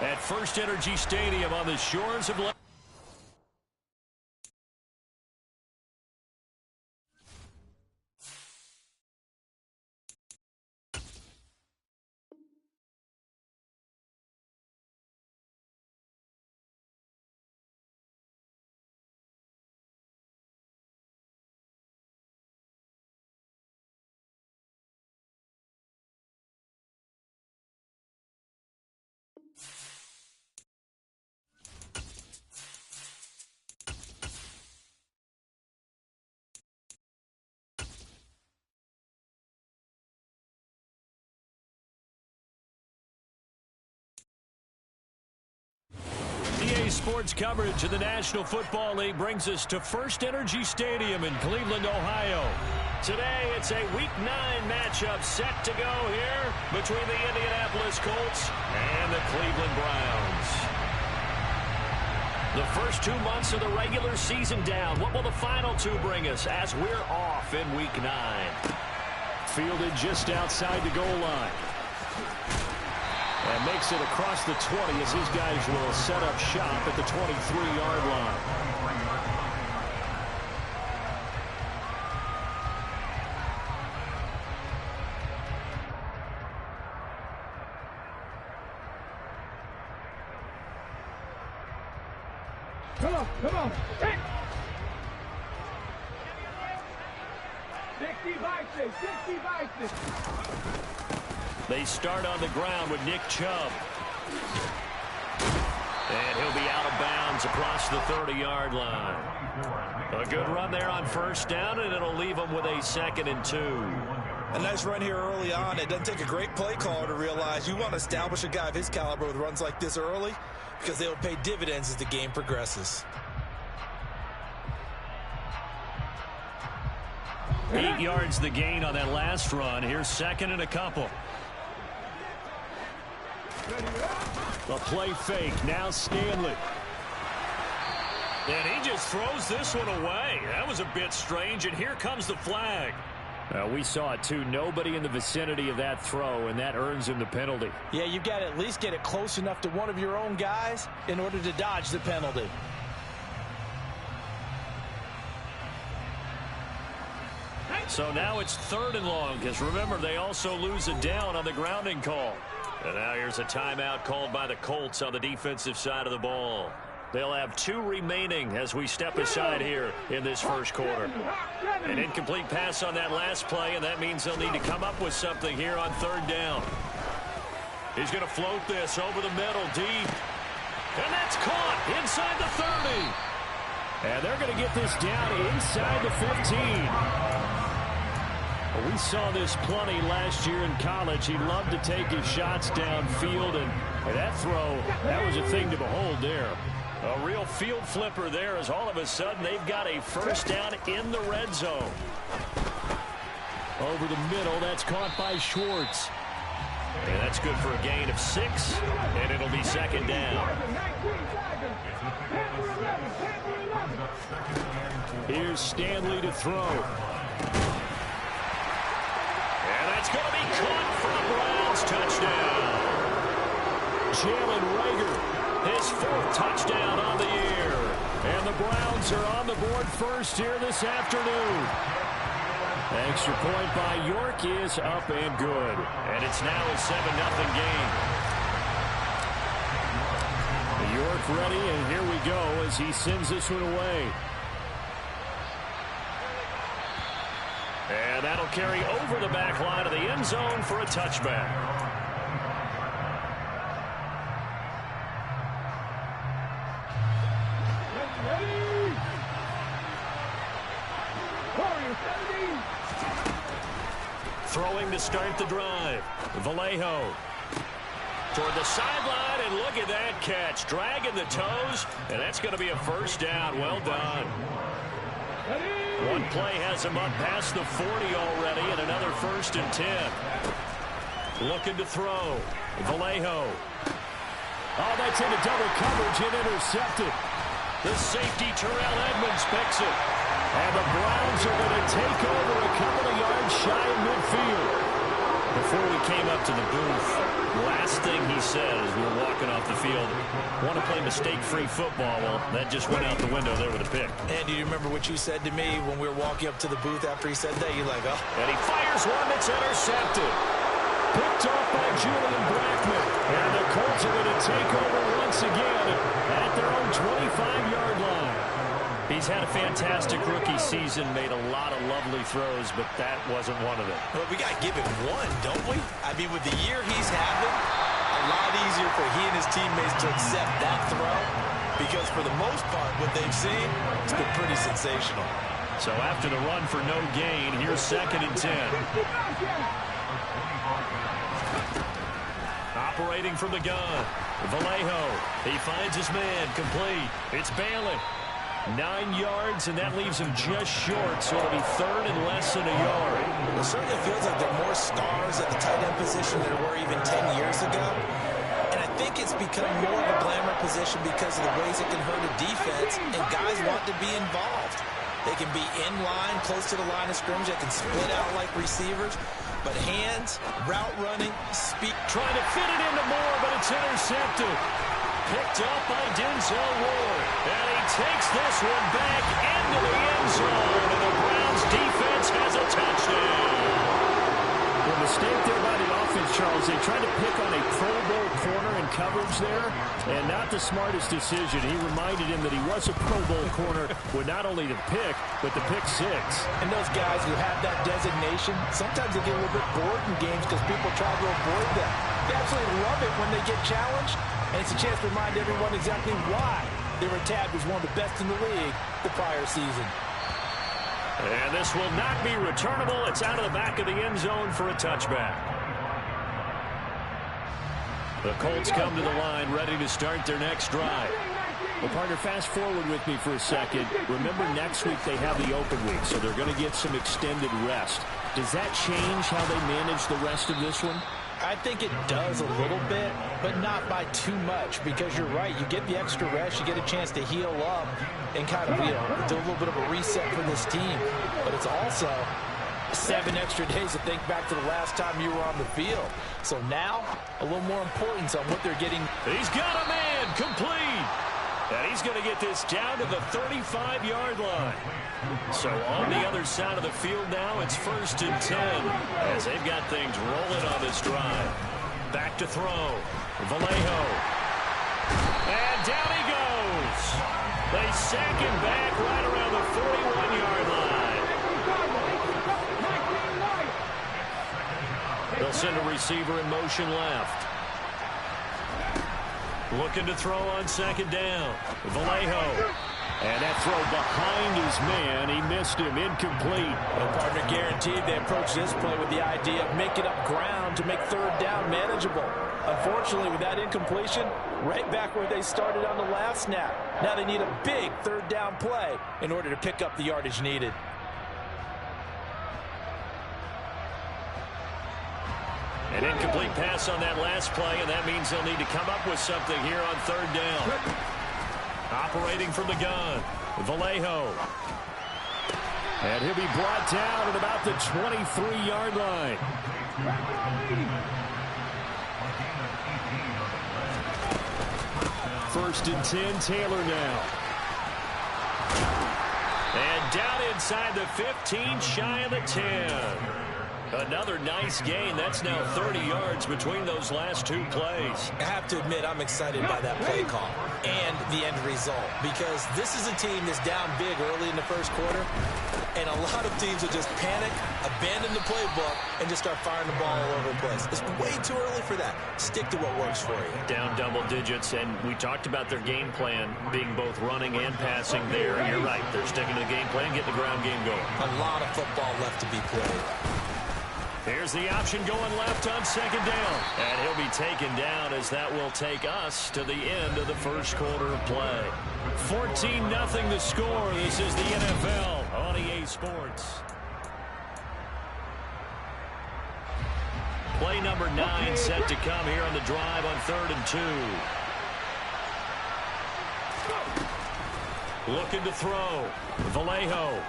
At First Energy Stadium on the shores of Lake. EA Sports coverage of the National Football League brings us to First Energy Stadium in Cleveland, Ohio. Today, it's a Week 9 matchup set to go here between the Indianapolis Colts and the Cleveland Browns. The first 2 months of the regular season down. What will the final 2 bring us as we're off in Week 9? Fielded just outside the goal line. And makes it across the 20 as his guys will set up shop at the 23-yard line. Come on. 60 vices. They start on the ground with Nick Chubb. And he'll be out of bounds across the 30-yard line. A good run there on first down, and it'll leave them with a 2nd and 2. A nice run here early on. It doesn't take a great play caller to realize you want to establish a guy of his caliber with runs like this early because they'll pay dividends as the game progresses. 8 yards the gain on that last run. Here's 2nd and a couple. The play fake. Now Stanley. And he just throws this one away. That was a bit strange, and here comes the flag. We saw it, too. Nobody in the vicinity of that throw, and that earns him the penalty. Yeah, you've got to at least get it close enough to one of your own guys in order to dodge the penalty. So now it's 3rd and long, because remember, they also lose a down on the grounding call. And now here's a timeout called by the Colts on the defensive side of the ball. They'll have 2 remaining as we step aside here in this first quarter. An incomplete pass on that last play, and that means they'll need to come up with something here on 3rd down. He's going to float this over the middle, deep. And that's caught inside the 30. And they're going to get this down inside the 15. We saw this plenty last year in college. He loved to take his shots downfield, and that throw, that was a thing to behold there. A real field flipper there as all of a sudden they've got a first down in the red zone. Over the middle, that's caught by Schwartz. And that's good for a gain of 6, and it'll be 2nd down. Here's Stanley to throw. It's going to be caught for a Browns touchdown. Jalen Reagor, his 4th touchdown on the year. And the Browns are on the board first here this afternoon. Extra point by York is up and good. And it's now a 7-0 game. York ready, and here we go as he sends this one away. And that'll carry over the back line of the end zone for a touchback. Throwing to start the drive. Vallejo toward the sideline, and look at that catch. Dragging the toes, and that's going to be a first down. Well done. One play has him up past the 40 already, and another 1st and 10. Looking to throw. Vallejo. Oh, that's into double coverage and intercepted. The safety, Terrell Edmonds, picks it. And the Browns are going to take over a couple of yards shy of midfield. The before we came up to the booth, last thing he said as we were walking off the field, want to play mistake-free football. Well, that just went out the window there with a pick. And do you remember what you said to me when we were walking up to the booth after he said that? You're like, oh. And he fires one that's intercepted. Picked off by Julian Blackmon. And the Colts are going to take over once again at their own 25-yard line. He's had a fantastic rookie season, made a lot of lovely throws, but that wasn't one of them. Well, we got to give him one, don't we? I mean, with the year he's having, a lot easier for he and his teammates to accept that throw, because for the most part, what they've seen, it's been pretty sensational. So after the run for no gain, here's 2nd and 10. Operating from the gun, Vallejo. He finds his man, complete. It's Bailey. 9 yards, and that leaves him just short, so it'll be 3rd and less than a yard. It certainly feels like there are more stars at the tight end position than there were even 10 years ago. And I think it's become more of a glamour position because of the ways it can hurt a defense, and guys want to be involved. They can be in line, close to the line of scrimmage. They can split out like receivers. But hands, route running, speed. Trying to fit it into Moore, but it's intercepted. Picked up by Denzel Ward. And he takes this one back into the end zone. And the Browns defense has a touchdown. The mistake there by the offense, Charles. They tried to pick on a Pro Bowl corner in coverage there, and not the smartest decision. He reminded him that he was a Pro Bowl corner with not only the pick, but the pick 6. And those guys who have that designation, sometimes they get a little bit bored in games because people try to avoid them. They absolutely love it when they get challenged, and it's a chance to remind everyone exactly why they were tabbed as one of the best in the league the prior season. And this will not be returnable. It's out of the back of the end zone for a touchback. The Colts come to the line, ready to start their next drive. Well, partner, fast forward with me for a second. Remember, next week they have the open week, so they're going to get some extended rest. Does that change how they manage the rest of this one? I think it does a little bit, but not by too much, because you're right. You get the extra rest, you get a chance to heal up and kind of, do a little bit of a reset for this team. But it's also 7 extra days to think back to the last time you were on the field. So now, a little more importance on what they're getting. He's got a man, complete. And he's going to get this down to the 35-yard line. So on the other side of the field now, it's 1st and 10 as they've got things rolling on this drive. Back to throw. Vallejo. And down he goes. They sack him back right around the 41-yard line. They'll send a receiver in motion left. Looking to throw on 2nd down. Vallejo. And that throw behind his man. He missed him. Incomplete. Well, partner, guaranteed they approach this play with the idea of making up ground to make 3rd down manageable. Unfortunately, with that incompletion, right back where they started on the last snap. Now they need a big 3rd down play in order to pick up the yardage needed. An incomplete pass on that last play, and that means they'll need to come up with something here on 3rd down. Operating from the gun, Vallejo. And he'll be brought down at about the 23-yard line. First and 10, Taylor now. And down inside the 15, shy of the 10. Another nice gain. That's now 30 yards between those last 2 plays. I have to admit, I'm excited by that play call and the end result, because this is a team that's down big early in the first quarter, and a lot of teams will just panic, abandon the playbook, and just start firing the ball all over the place. It's way too early for that. Stick to what works for you. Down double digits, and we talked about their game plan being both running and passing there. You're right. They're sticking to the game plan, getting the ground game going. A lot of football left to be played. Here's the option going left on 2nd down. And he'll be taken down as that will take us to the end of the first quarter of play. 14-0 the score. This is the NFL on EA Sports. Play number 9 set to come here on the drive on 3rd and 2. Looking to throw. Vallejo.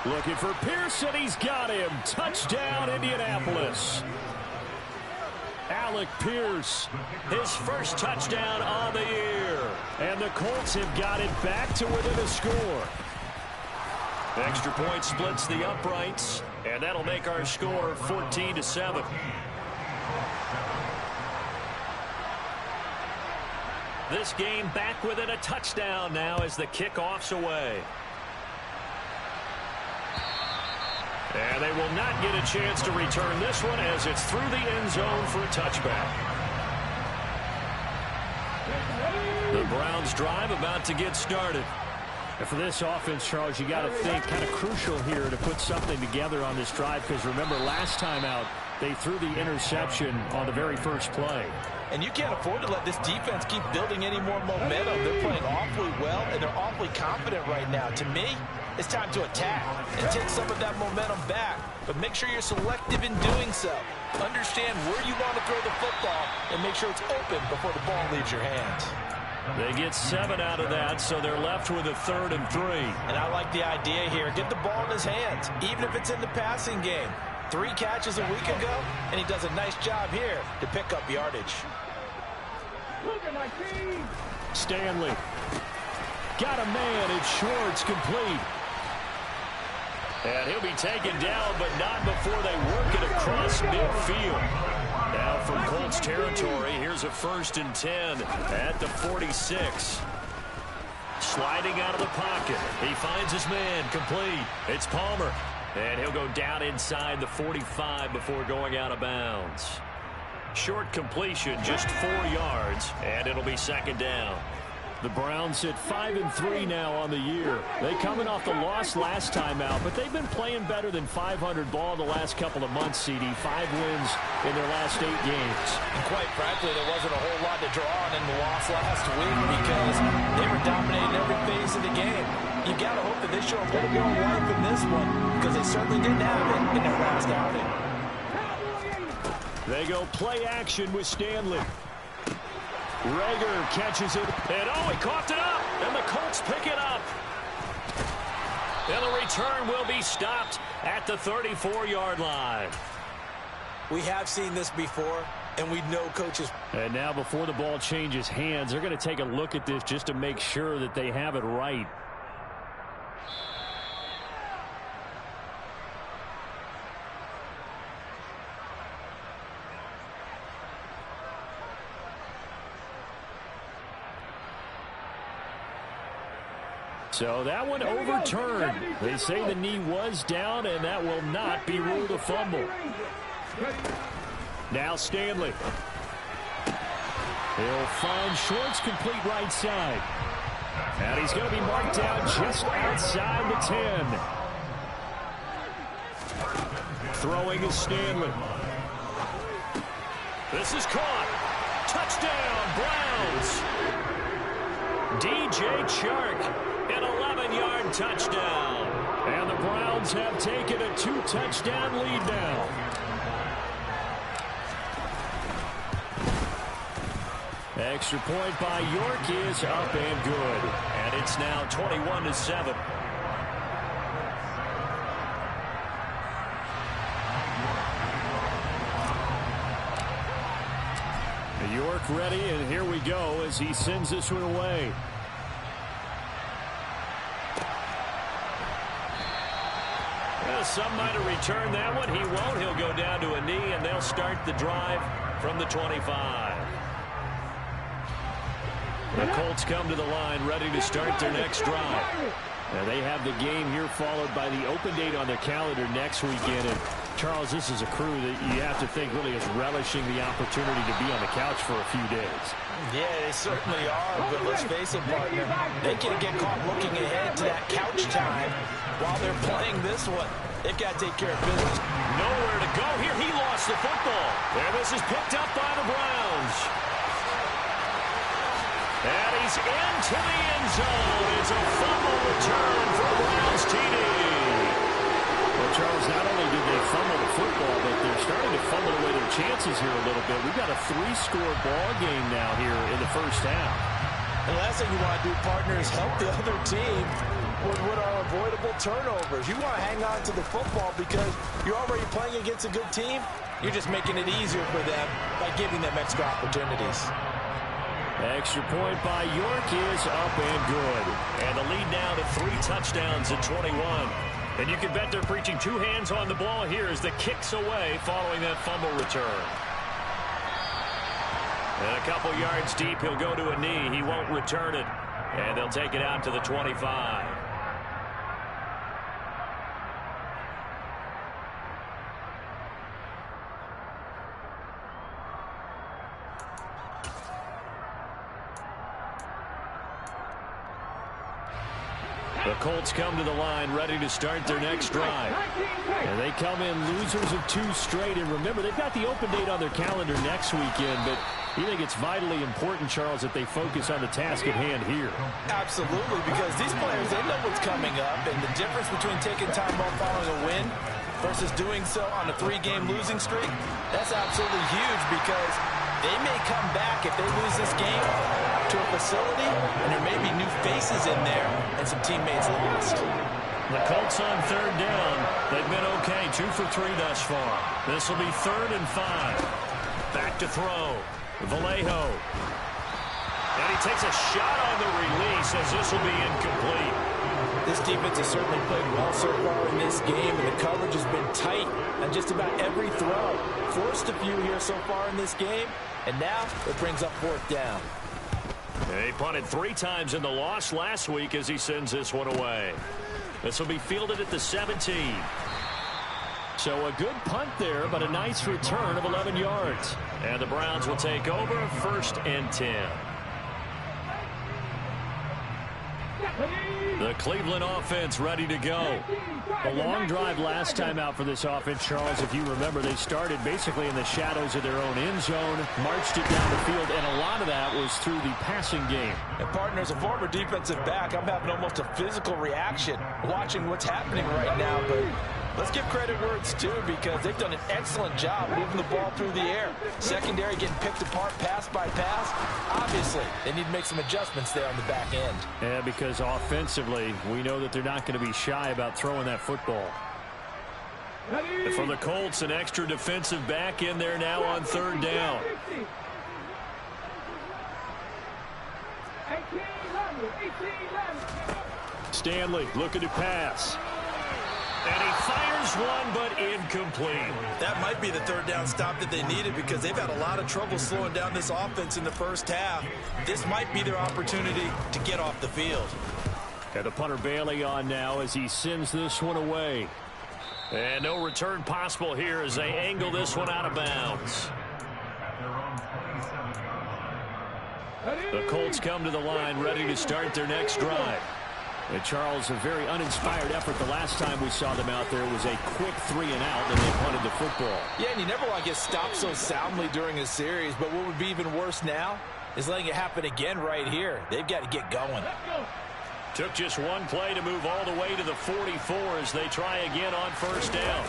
Looking for Pearson. He's got him. Touchdown, Indianapolis. Alec Pierce, his first touchdown on the year. And the Colts have got it back to within a score. Extra point splits the uprights, and that'll make our score 14-7. This game back within a touchdown now as the kickoff's away. And they will not get a chance to return this one as it's through the end zone for a touchback. The Browns drive about to get started. And for this offense, Charles, you got to think kind of crucial here to put something together on this drive, because remember last time out they threw the interception on the very first play. And you can't afford to let this defense keep building any more momentum. They're playing awfully well, and they're awfully confident right now. To me, it's time to attack and take some of that momentum back. But make sure you're selective in doing so. Understand where you want to throw the football and make sure it's open before the ball leaves your hands. They get 7 out of that, so they're left with a 3rd and 3. And I like the idea here. Get the ball in his hands, even if it's in the passing game. 3 catches a week ago, and he does a nice job here to pick up yardage. Look at my team. Stanley. Got a man. It's Schwartz, complete. And he'll be taken down, but not before they work it across midfield. Now from Colts territory, here's a 1st and 10 at the 46. Sliding out of the pocket. He finds his man, complete. It's Palmer. And he'll go down inside the 45 before going out of bounds. Short completion, just 4 yards, and it'll be 2nd down. The Browns at 5-3 now on the year. They coming off the loss last time out, but they've been playing better than 500 ball the last couple of months, CD. 5 wins in their last 8 games. And quite frankly, there wasn't a whole lot to draw on in the loss last week because they were dominating every phase of the game. You got to hope that they show a little more life in this one because they certainly didn't have it in their last outing. They go play action with Stanley. Reagor catches it. And he coughed it up. And the Colts pick it up. And the return will be stopped at the 34-yard line. We have seen this before, and we know coaches. And now before the ball changes hands, they're going to take a look at this just to make sure that they have it right. So that one overturned. They say the knee was down, and that will not be ruled a fumble. Now Stanley. He'll find Schwartz, complete right side. And he's going to be marked down just outside the 10. Throwing is Stanley. This is caught. Touchdown, Browns. DJ Chark. An 11-yard touchdown. And the Browns have taken a 2-touchdown lead now. Extra point by York is up and good. And it's now 21-7. York ready, and here we go as he sends this one away. Some might have returned that one. He won't. He'll go down to a knee, and they'll start the drive from the 25. The Colts come to the line ready to start their next drive. Now they have the game here followed by the open date on their calendar next weekend. And Charles, this is a crew that you have to think really is relishing the opportunity to be on the couch for a few days. Yeah, they certainly are, but let's face it, partner, they can get caught looking ahead to that couch time while they're playing this one. They've got to take care of business. Nowhere to go here. He lost the football. And this is picked up by the Browns. And he's into the end zone. It's a fumble return for Browns TD. Well, Charles, not only did they fumble the football, but they're starting to fumble away their chances here a little bit. We've got a 3-score ball game now here in the first half. The last thing you want to do, partner, is help the other team with what are avoidable turnovers. You want to hang on to the football because you're already playing against a good team. You're just making it easier for them by giving them extra opportunities. Extra point by York is up and good. And the lead now to 3 touchdowns at 21. And you can bet they're preaching 2 hands on the ball here as the kick's away following that fumble return. And a couple yards deep, he'll go to a knee. He won't return it. And they'll take it out to the 25. The Colts come to the line ready to start their next drive. And they come in losers of 2 straight. And remember, they've got the open date on their calendar next weekend, but you think it's vitally important, Charles, that they focus on the task at hand here? Absolutely, because these players, they know what's coming up, and the difference between taking time off following a win versus doing so on a 3-game losing streak, that's absolutely huge because they may come back if they lose this game to a facility, and there may be new faces in there and some teammates lost. The Colts on 3rd down. They've been okay, 2 for 3 thus far. This will be 3rd and 5. Back to throw. Vallejo. And he takes a shot on the release as this will be incomplete. This defense has certainly played well so far in this game, and the coverage has been tight on just about every throw. Forced a few here so far in this game, and now it brings up 4th down. He punted 3 times in the loss last week as he sends this one away. This will be fielded at the 17. So a good punt there, but a nice return of 11 yards. And the Browns will take over 1st and 10. The Cleveland offense ready to go. A long drive last time out for this offense, Charles. If you remember, they started basically in the shadows of their own end zone, marched it down the field, and a lot of that was through the passing game. And partner, as a former defensive back, I'm having almost a physical reaction watching what's happening right now, but let's give credit where it's due because they've done an excellent job moving the ball through the air. Secondary getting picked apart pass by pass. Obviously, they need to make some adjustments there on the back end. Yeah, because offensively, we know that they're not going to be shy about throwing that football. For the Colts, an extra defensive back in there now on 3rd down. Stanley looking to pass. And he fires one, but incomplete. That might be the 3rd down stop that they needed because they've had a lot of trouble slowing down this offense in the first half. This might be their opportunity to get off the field. Got the punter Bailey on now as he sends this one away. And no return possible here as they angle this one out of bounds. The Colts come to the line ready to start their next drive. And Charles, a very uninspired effort. The last time we saw them out there was a quick 3 and out, and they punted the football. Yeah, and you never want to get stopped so soundly during a series, but what would be even worse now is letting it happen again right here. They've got to get going. Took just one play to move all the way to the 44 as they try again on 1st down.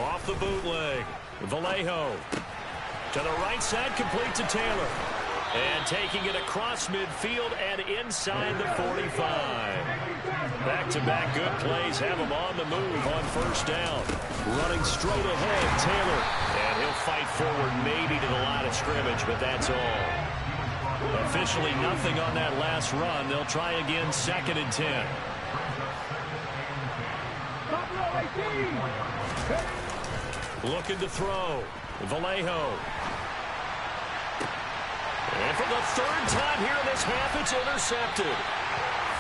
Off the bootleg. Vallejo. To the right side, complete to Taylor. And taking it across midfield and inside the 45. Back-to-back good plays have him on the move on 1st down. Running straight ahead, Taylor. And he'll fight forward maybe to the line of scrimmage, but that's all. Officially nothing on that last run. They'll try again 2nd and 10. Looking to throw. Vallejo. And for the 3rd time here in this half, it's intercepted.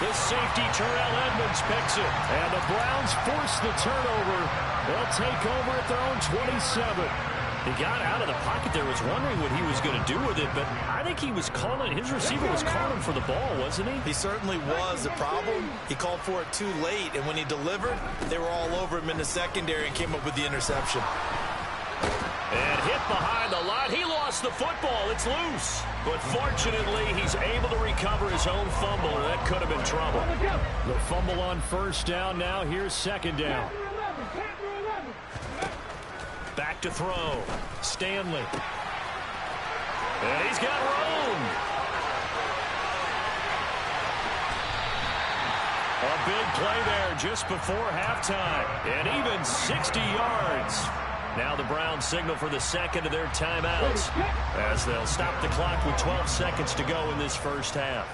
The safety, Terrell Edmonds, picks it. And the Browns force the turnover. They'll take over at their own 27. He got out of the pocket there, was wondering what he was going to do with it, but I think he was calling, his receiver was calling for the ball, wasn't he? He certainly was. The problem, he called for it too late, and when he delivered, they were all over him in the secondary and came up with the interception. And hit behind the line. He lost the football. It's loose. But fortunately, he's able to recover his own fumble, or that could have been trouble. The fumble on 1st down. Now here's 2nd down. Back to throw. Stanley. And he's got room. A big play there just before halftime. And even 60 yards. Now the Browns signal for the second of their timeouts as they'll stop the clock with 12 seconds to go in this first half.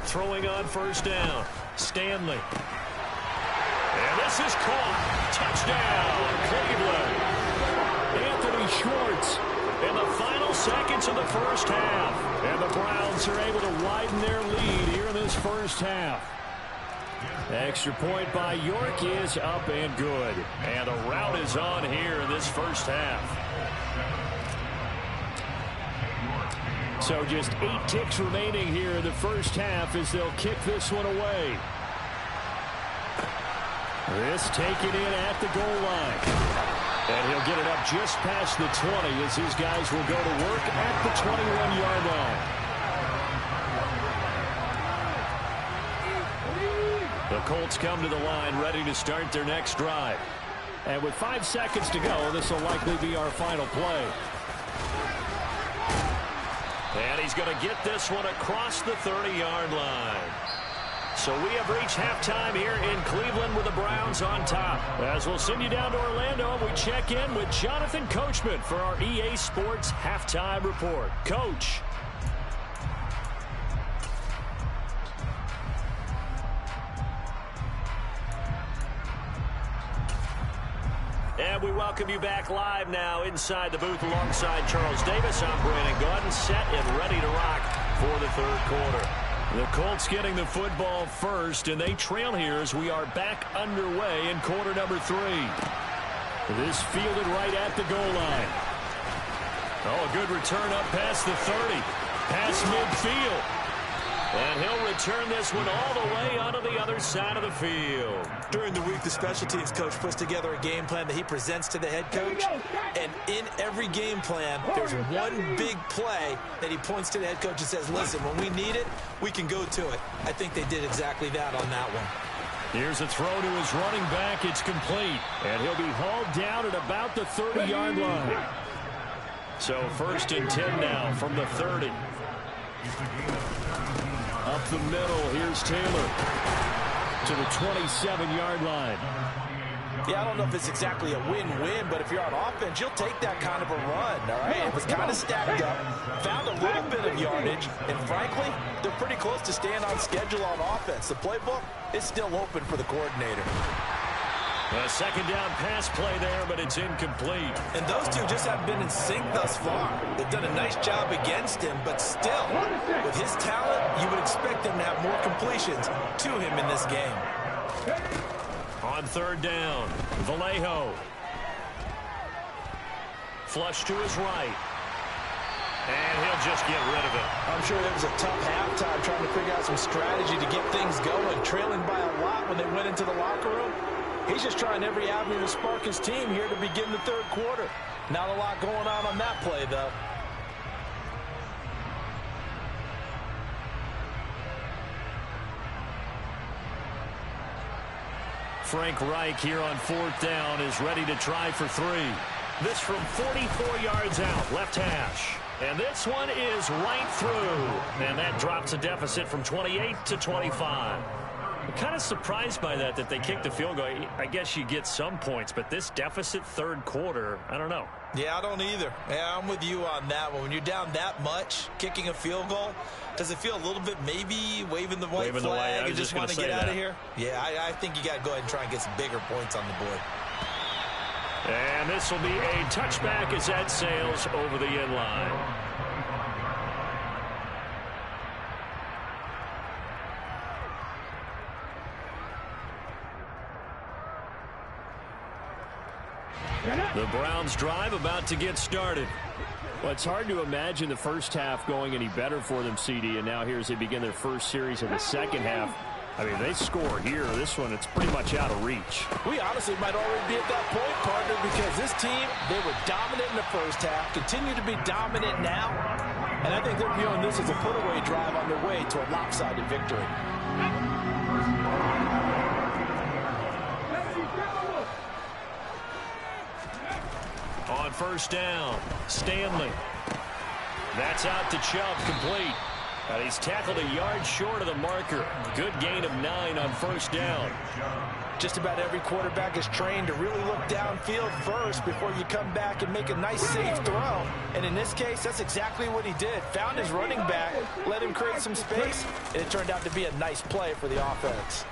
Throwing on first down, Stanley. And this is caught. Touchdown, Cleveland. Anthony Schwartz in the final seconds of the first half. And the Browns are able to widen their lead here in this first half. Extra point by York is up and good. And a rout is on here in this first half. So just 8 ticks remaining here in the first half as they'll kick this one away. This taken in at the goal line. And he'll get it up just past the 20 as his guys will go to work at the 21-yard line. The Colts come to the line ready to start their next drive. And with 5 seconds to go, this will likely be our final play. And he's going to get this one across the 30-yard line. So we have reached halftime here in Cleveland with the Browns on top. As we'll send you down to Orlando, we check in with Jonathan Coachman for our EA Sports Halftime Report. Coach. And we welcome you back live now inside the booth alongside Charles Davis. I'm Brandon Gaudin, set and ready to rock for the third quarter. The Colts getting the football first, and they trail here as we are back underway in quarter number 3. This fielded right at the goal line. Oh, a good return up past the 30. Past midfield. And he'll return this one all the way onto the other side of the field. During the week, the special teams coach puts together a game plan that he presents to the head coach. And in every game plan, there's one big play that he points to the head coach and says, listen, when we need it, we can go to it. I think they did exactly that on that one. Here's a throw to his running back. It's complete. And he'll be hauled down at about the 30-yard line. So first and 10 now from the 30. Up the middle, here's Taylor to the 27-yard line. Yeah, I don't know if it's exactly a win-win, but if you're on offense, you'll take that kind of a run, all right? It was kind of stacked up, found a little bit of yardage, and frankly, they're pretty close to staying on schedule on offense. The playbook is still open for the coordinator. A second down pass play there, but it's incomplete. And those two just haven't been in sync thus far. They've done a nice job against him, but still, with his talent, you would expect him to have more completions to him in this game. On third down, Vallejo. Flush to his right. And he'll just get rid of it. I'm sure it was a tough halftime trying to figure out some strategy to get things going, trailing by a lot when they went into the locker room. He's just trying every avenue to spark his team here to begin the third quarter. Not a lot going on that play, though. Frank Reich here on fourth down is ready to try for 3. This from 44 yards out, left hash. And this one is right through. And that drops a deficit from 28 to 25. I'm kind of surprised by that they kicked the field goal. I guess you get some points, but this deficit third quarter, I don't know. Yeah, I don't either. Yeah, I'm with you on that one. When you're down that much, kicking a field goal, does it feel a little bit maybe waving the white flag and just want to get out of here? Yeah, I think you got to go ahead and try and get some bigger points on the board. And this will be a touchback as that sails over the end line. The Browns drive about to get started. Well, it's hard to imagine the first half going any better for them, CD, and now here as they begin their first series of the second half. I mean, they score here. This one, it's pretty much out of reach. We honestly might already be at that point, partner, because this team, they were dominant in the first half, continue to be dominant now, and I think they're viewing this as a put-away drive on their way to a lopsided victory. On first down, Stanley. That's out to Chubb, complete. And he's tackled a yard short of the marker. Good gain of 9 on first down. Just about every quarterback is trained to really look downfield first before you come back and make a nice, safe throw. And in this case, that's exactly what he did. Found his running back, let him create some space, and it turned out to be a nice play for the offense.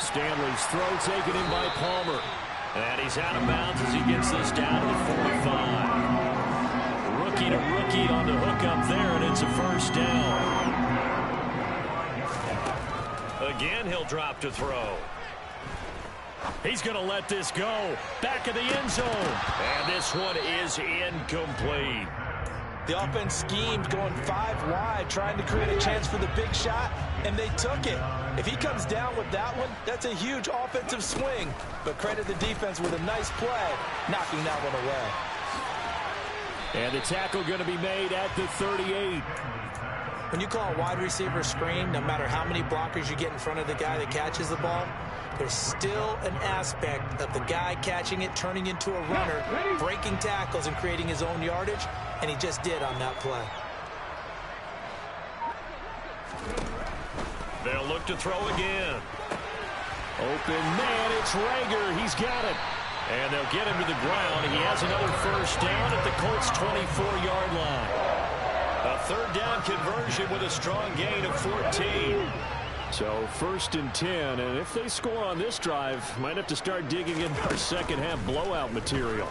Stanley's throw taken in by Palmer. And he's out of bounds as he gets this down to the 45. Rookie to rookie on the hook up there, and it's a first down. Again, he'll drop to throw. He's going to let this go. Back of the end zone. And this one is incomplete. The offense schemed going 5 wide, trying to create a chance for the big shot, and they took it. If he comes down with that one, that's a huge offensive swing. But credit the defense with a nice play, knocking that one away. And the tackle going to be made at the 38. When you call a wide receiver screen, no matter how many blockers you get in front of the guy that catches the ball, there's still an aspect of the guy catching it, turning into a runner, breaking tackles and creating his own yardage, and he just did on that play. They'll look to throw again. Open man, it's Rager. He's got it. And they'll get him to the ground. He has another first down at the Colts' 24-yard line. A third down conversion with a strong gain of 14. So first and 10, and if they score on this drive, might have to start digging in our second half blowout material.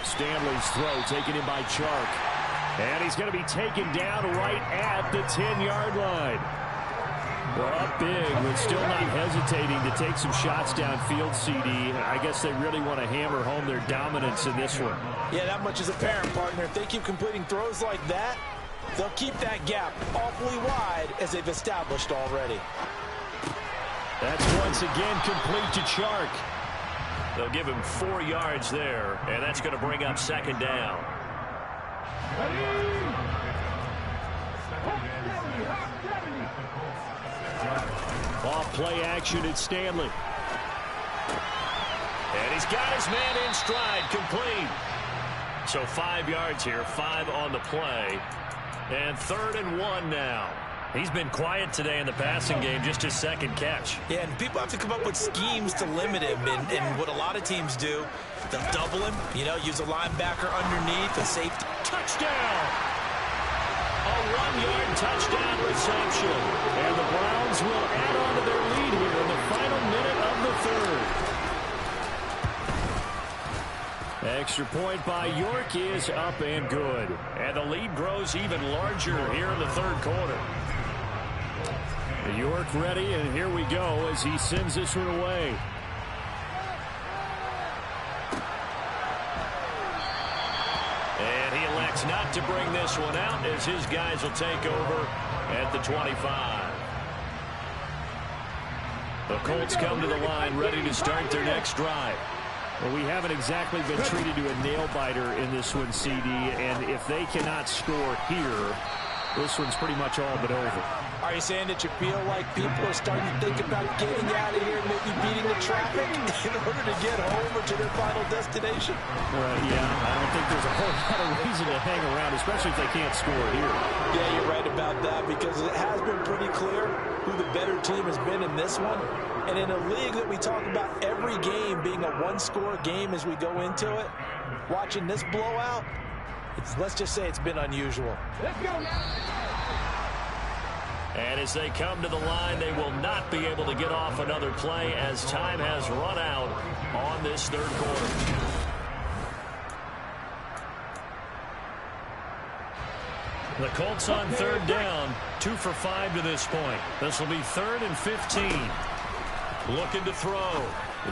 Stanley's throw taken in by Chark. And he's going to be taken down right at the 10-yard line. Well, up big, but still not hesitating to take some shots downfield, CD. I guess they really want to hammer home their dominance in this one. Yeah, that much is apparent, partner. If they keep completing throws like that, they'll keep that gap awfully wide as they've established already. That's once again complete to Chark. They'll give him 4 yards there, and that's going to bring up second down. Off play action at Stanley. And he's got his man in stride, complete. So 5 yards here, 5 on the play. And 3rd and 1 now. He's been quiet today in the passing game, just his second catch. Yeah, and people have to come up with schemes to limit him. And what a lot of teams do, they'll double him, use a linebacker underneath, a safety. Touchdown! A 1-yard touchdown reception. And the Browns will add on to their lead here in the final minute of the third. Extra point by York is up and good. And the lead grows even larger here in the third quarter. York ready, and here we go as he sends this one away. And he elects not to bring this one out as his guys will take over at the 25. The Colts come to the line ready to start their next drive. Well, we haven't exactly been treated to a nail-biter in this one, CD, and if they cannot score here, this one's pretty much all but over. Are you saying that you feel like people are starting to think about getting out of here and maybe beating the traffic in order to get home or to their final destination? Yeah, I don't think there's a whole lot of reason to hang around, especially if they can't score here. Yeah, you're right about that because it has been pretty clear who the better team has been in this one. And in a league that we talk about every game being a one-score game as we go into it, watching this blowout, let's just say it's been unusual. Let's go. And as they come to the line, they will not be able to get off another play as time has run out on this third quarter. The Colts on third down, 2 for 5 to this point. This will be 3rd and 15. Looking to throw.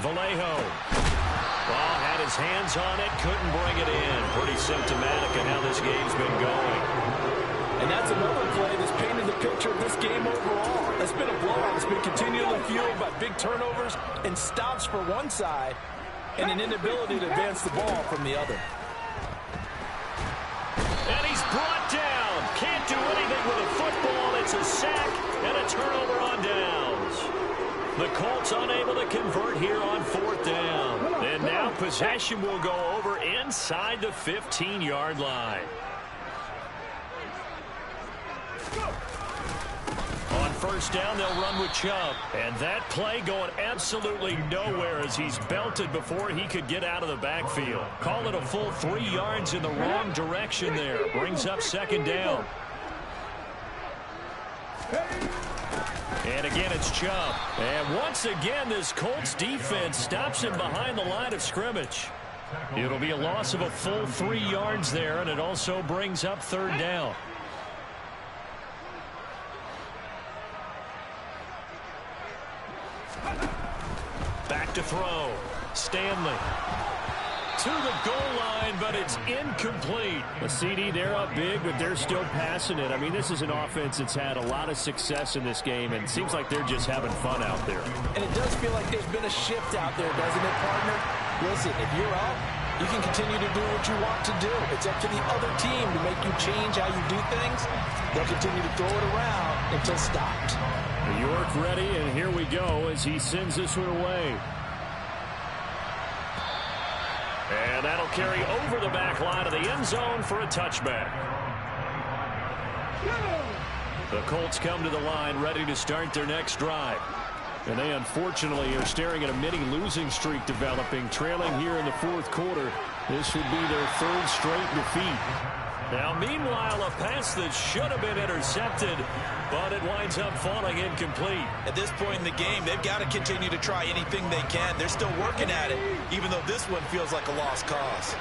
Vallejo. Well, had his hands on it, couldn't bring it in. Pretty symptomatic of how this game's been going. And that's another play that's painted the picture of this game overall. It's been a blowout. It's been continually fueled by big turnovers and stops for one side and an inability to advance the ball from the other. And he's brought down. Can't do anything with a football. It's a sack and a turnover on downs. The Colts unable to convert here on 4th down. And now possession will go over inside the 15-yard line. first down, they'll run with Chubb. And that play going absolutely nowhere as he's belted before he could get out of the backfield. Call it a full 3 yards in the wrong direction there. Brings up second down. And again, it's Chubb. And once again, this Colts defense stops him behind the line of scrimmage. It'll be a loss of a full 3 yards there, and it also brings up third down. Back to throw. Stanley. To the goal line, but it's incomplete. The CD, they're up big, but they're still passing it. I mean, this is an offense that's had a lot of success in this game, and it seems like they're just having fun out there. And it does feel like there's been a shift out there, doesn't it, partner? Listen, if you're up, you can continue to do what you want to do. It's up to the other team to make you change how you do things. They'll continue to throw it around until stopped. York ready, and here we go as he sends this one away. And that'll carry over the back line of the end zone for a touchback. The Colts come to the line ready to start their next drive. And they unfortunately are staring at a mini losing streak developing, trailing here in the fourth quarter. This would be their third straight defeat. Now, meanwhile, a pass that should have been intercepted, but it winds up falling incomplete. At this point in the game, they've got to continue to try anything they can. They're still working at it, even though this one feels like a lost cause.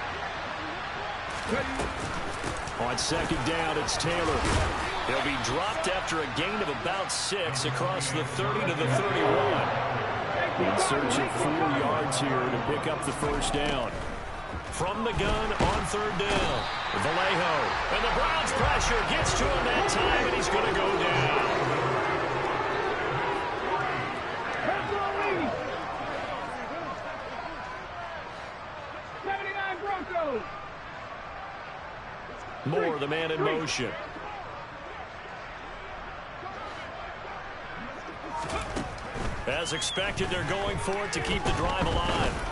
On second down, it's Taylor. He'll be dropped after a gain of about 6 across the 30 to the 31. In search of 4 yards here to pick up the first down. From the gun on third down, Vallejo. And the Browns pressure gets to him that time, and he's going to go down. Moore, the man in motion. As expected, they're going for it to keep the drive alive.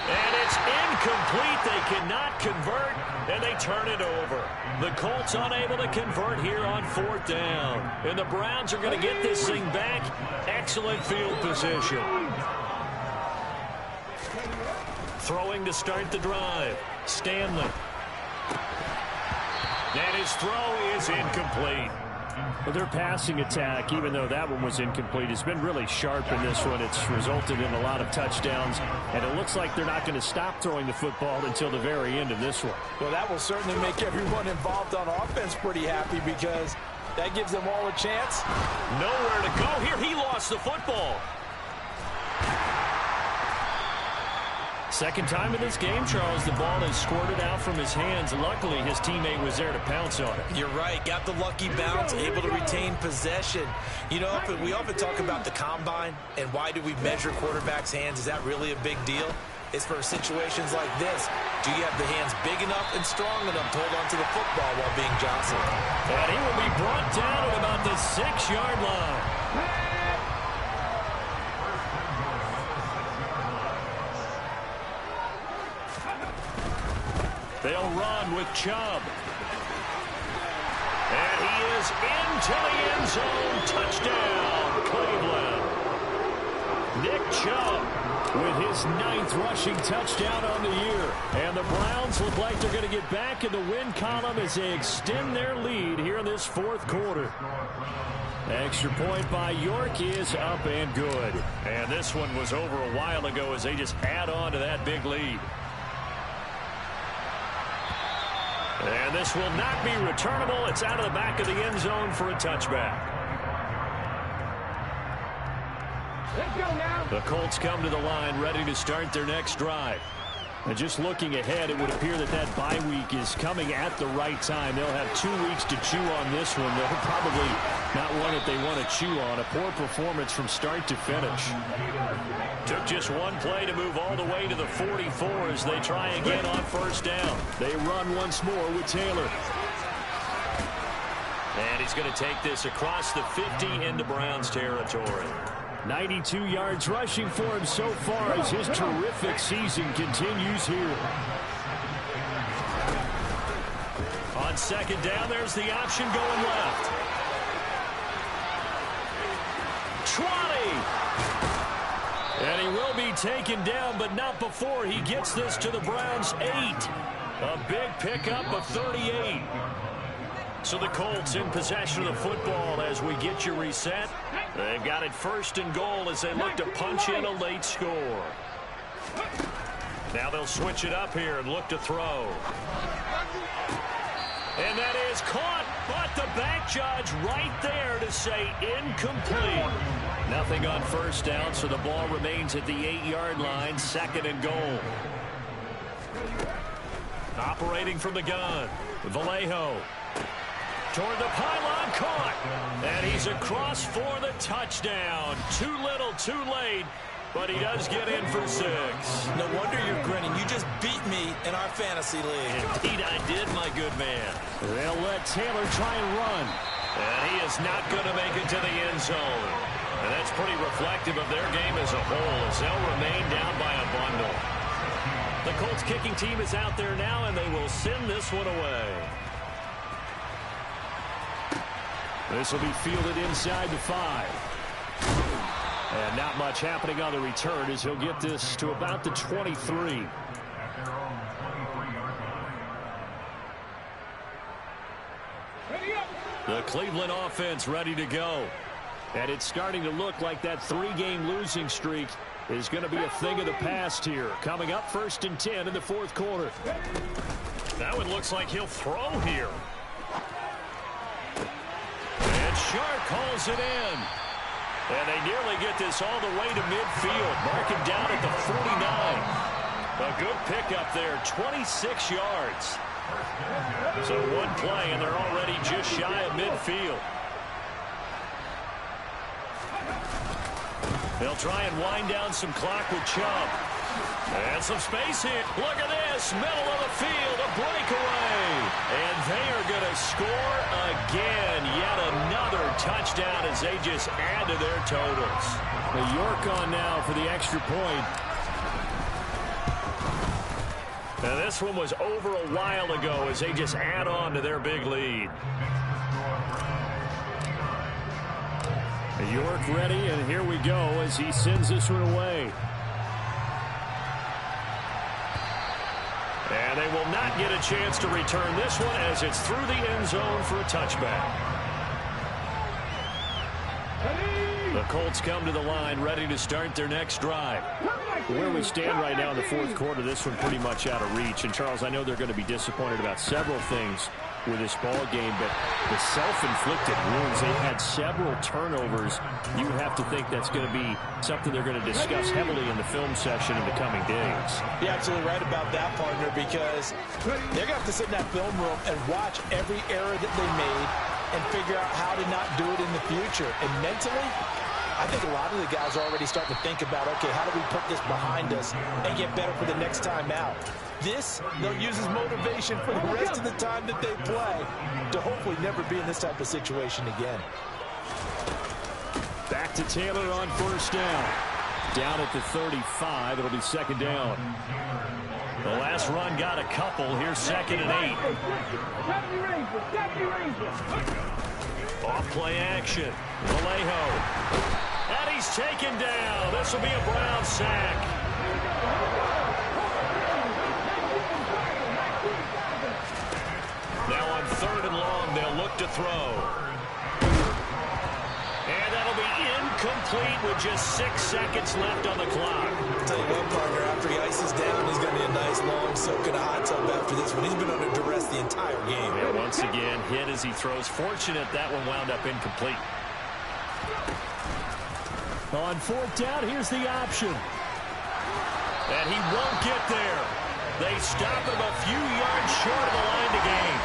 And it's incomplete. They cannot convert, and they turn it over. The Colts unable to convert here on fourth down. And the Browns are going to get this thing back. Excellent field position. Throwing to start the drive. Stanley. And his throw is incomplete. Well, their passing attack, even though that one was incomplete, has been really sharp in this one. It's resulted in a lot of touchdowns, and it looks like they're not going to stop throwing the football until the very end of this one. Well, that will certainly make everyone involved on offense pretty happy because that gives them all a chance. Nowhere to go here. He lost the football. Second time in this game, Charles, the ball has squirted out from his hands. Luckily, his teammate was there to pounce on it. You're right. Got the lucky bounce, able to retain possession. You know, we often talk about the combine and why do we measure quarterbacks' hands. Is that really a big deal? It's for situations like this. Do you have the hands big enough and strong enough to hold onto the football while being jostled? And he will be brought down at about the 6-yard line. They'll run with Chubb. And he is into the end zone. Touchdown, Cleveland. Nick Chubb with his 9th rushing touchdown on the year. And the Browns look like they're going to get back in the win column as they extend their lead here in this fourth quarter. Extra point by York is up and good. And this one was over a while ago as they just add on to that big lead. And this will not be returnable. It's out of the back of the end zone for a touchback. Let's go now. The Colts come to the line ready to start their next drive. And just looking ahead, it would appear that that bye week is coming at the right time. They'll have 2 weeks to chew on this one. They're probably not one that they want to chew on. A poor performance from start to finish. Took just one play to move all the way to the 44 as they try again on first down. They run once more with Taylor. And he's going to take this across the 50 into Browns territory. 92 yards rushing for him so far as his terrific season continues here. On second down, there's the option going left. 20. And he will be taken down, but not before he gets this to the Browns' 8. A big pickup of 38. So the Colts in possession of the football as we get you reset. They've got it 1st and goal as they look to punch in a late score. Now they'll switch it up here and look to throw. And that is caught, but the back judge right there to say incomplete. Nothing on 1st down, so the ball remains at the 8-yard line, 2nd and goal. Operating from the gun, Vallejo. Toward the pylon, caught. And he's across for the touchdown. Too little, too late. But he does get in for 6. No wonder you're grinning. You just beat me in our fantasy league. Indeed I did, my good man. They'll let Taylor try and run. And he is not going to make it to the end zone. And that's pretty reflective of their game as a whole as they'll remain down by a bundle. The Colts kicking team is out there now, and they will send this one away. This will be fielded inside the 5. And not much happening on the return as he'll get this to about the 23. The Cleveland offense ready to go. And it's starting to look like that 3-game losing streak is going to be a thing of the past here. Coming up 1st and 10 in the 4th quarter. That one looks like he'll throw here. And Sharp calls it in. And they nearly get this all the way to midfield. Mark him down at the 49. A good pickup there, 26 yards. So one play, and they're already just shy of midfield. They'll try and wind down some clock with Chubb. And some space here. Look at this. Middle of the field. A breakaway. And they are going to score again. Yet another touchdown as they just add to their totals. The York on now for the extra point. Now this one was over a while ago as they just add on to their big lead. York ready, and here we go as he sends this one away. And they will not get a chance to return this one as it's through the end zone for a touchback. The Colts come to the line ready to start their next drive. Where we stand right now in the 4th quarter, this one pretty much out of reach. And, Charles, I know they're going to be disappointed about several things with this ball game, but the self-inflicted wounds, they had several turnovers. You have to think that's going to be something they're going to discuss heavily in the film session in the coming days. You're absolutely right about that, partner, because they're going to have to sit in that film room and watch every error that they made and figure out how to not do it in the future. And mentally, I think a lot of the guys are already starting to think about, okay, how do we put this behind us and get better for the next time out? This, they'll use as motivation for the rest of the time that they play to hopefully never be in this type of situation again. Back to Taylor on 1st down. Down at the 35. It'll be 2nd down. The last run got a couple. Here's 2nd and 8. Off play action. Vallejo. And he's taken down. This will be a Brown sack. Now on 3rd and long, they'll look to throw. And that'll be incomplete with just 6 seconds left on the clock. I'll tell you what, partner, after he ices down, he's going to be a nice long soak in a hot tub after this one. He's been under duress the entire game. Yeah, once again, hit as he throws. Fortunate that one wound up incomplete. On 4th down, here's the option. And he won't get there. They stop him a few yards short of the line to gain.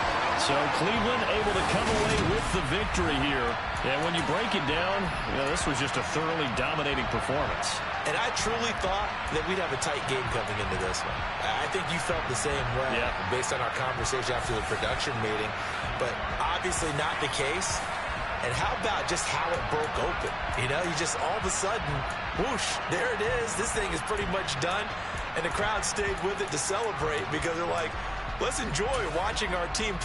So Cleveland able to come away with the victory here. And when you break it down, you know, this was just a thoroughly dominating performance. And I truly thought that we'd have a tight game coming into this one. I think you felt the same way based on our conversation after the production meeting. But obviously not the case. And how about just how it broke open? You know, you just all of a sudden, whoosh, there it is. This thing is pretty much done. And the crowd stayed with it to celebrate because they're like, let's enjoy watching our team